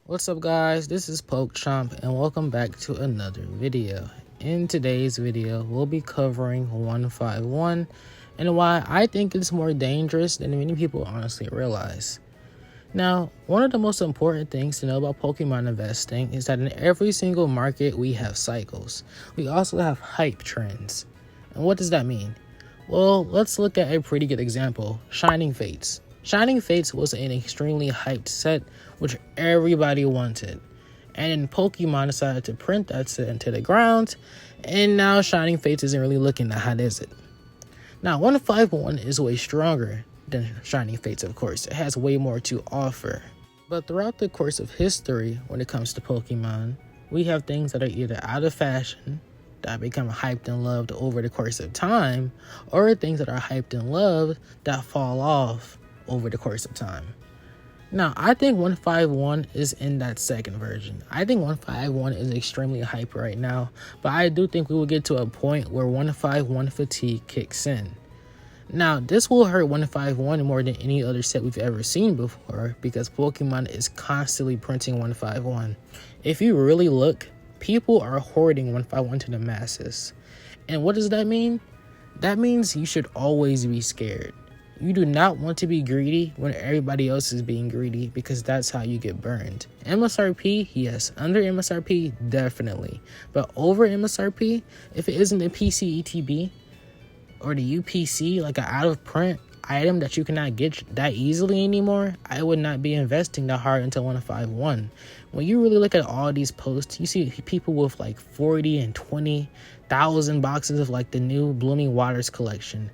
What's up guys, this is Pokechomp and welcome back to another video. In today's video, we'll be covering 151 and why I think it's more dangerous than many people honestly realize. Now, one of the most important things to know about Pokemon investing is that in every single market we have cycles. We also have hype trends. And what does that mean? Well, let's look at a pretty good example, Shining Fates. Shining Fates was an extremely hyped set which everybody wanted. And then Pokemon decided to print that set into the ground, and now Shining Fates isn't really looking that hot, is it? Now, 151 is way stronger than Shining Fates, of course. It has way more to offer. But throughout the course of history, when it comes to Pokemon, we have things that are either out of fashion, that become hyped and loved over the course of time, or things that are hyped and loved that fall off over the course of time. Now, I think 151 is in that second version. I think 151 is extremely hype right now, but I do think we will get to a point where 151 fatigue kicks in. Now, this will hurt 151 more than any other set we've ever seen before because Pokemon is constantly printing 151. If you really look, people are hoarding 151 to the masses. And what does that mean? That means you should always be scared. You do not want to be greedy when everybody else is being greedy because that's how you get burned. MSRP, yes. Under MSRP, definitely. But over MSRP, if it isn't the PCETB or the UPC, like an out of print item that you cannot get that easily anymore, I would not be investing that hard into 151. When you really look at all these posts, you see people with like 40 and 20,000 boxes of like the new Blooming Waters collection,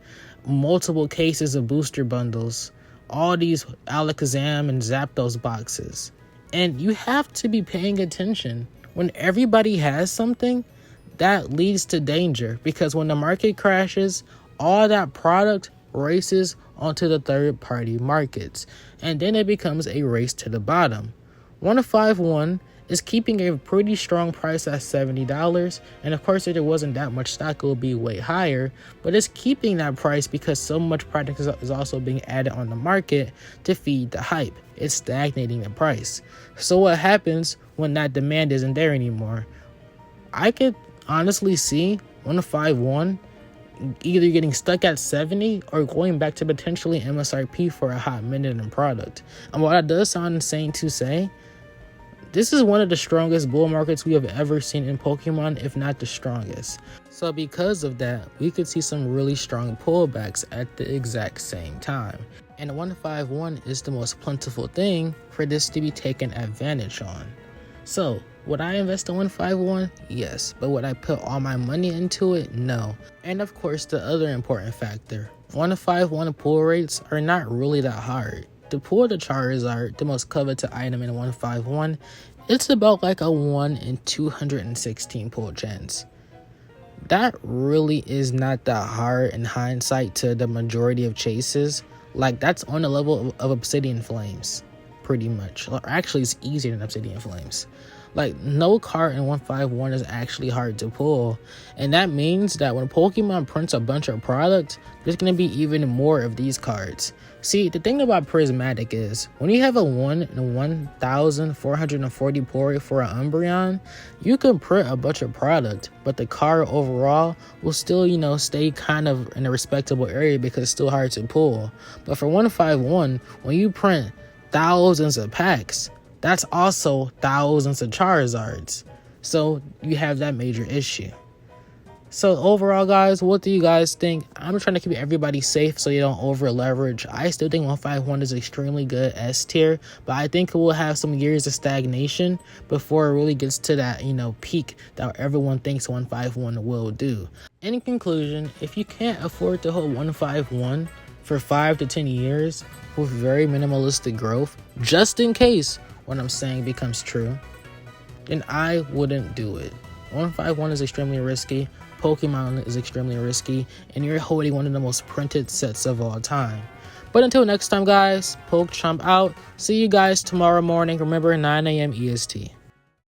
multiple cases of booster bundles, all these Alakazam and Zapdos boxes. And you have to be paying attention. When everybody has something, that leads to danger because when the market crashes, all that product races onto the third-party markets, and then it becomes a race to the bottom. 151 is keeping a pretty strong price at $70, and of course if there wasn't that much stock it would be way higher, but it's keeping that price because so much product is also being added on the market to feed the hype. It's stagnating the price. So what happens when that demand isn't there anymore? I could honestly see 151 either getting stuck at 70 or going back to potentially MSRP for a hot minute in product. And while that does sound insane to say, this is one of the strongest bull markets we have ever seen in Pokemon, if not the strongest. So because of that, we could see some really strong pullbacks at the exact same time. And 151 is the most plentiful thing for this to be taken advantage on. So, would I invest in 151? Yes. But would I put all my money into it? No. And of course, the other important factor, 151 pull rates are not really that hard. To pull the Charizard, the most coveted item in 151, it's about like a 1 in 216 pull chance. That really is not that hard in hindsight to the majority of chases. Like, that's on the level of Obsidian Flames, pretty much. Or actually, it's easier than Obsidian Flames. Like, no card in 151 is actually hard to pull. And that means that when Pokemon prints a bunch of product, there's going to be even more of these cards. See, the thing about Prismatic is, when you have a 1 in 1,440 pull rate for an Umbreon, you can print a bunch of product, but the card overall will still, stay kind of in a respectable area because it's still hard to pull. But for 151, when you print thousands of packs, that's also thousands of Charizards. So you have that major issue. So overall, guys, what do you guys think? I'm trying to keep everybody safe so you don't over leverage. I still think 151 is extremely good S tier, but I think it will have some years of stagnation before it really gets to that, peak that everyone thinks 151 will do. In conclusion, if you can't afford to hold 151 for 5 to 10 years with very minimalistic growth, just in case what I'm saying becomes true, then I wouldn't do it. 151 is extremely risky, Pokemon is extremely risky, and you're holding one of the most printed sets of all time. But until next time, guys, Pokechomp out. See you guys tomorrow morning. Remember, 9 a.m. EST.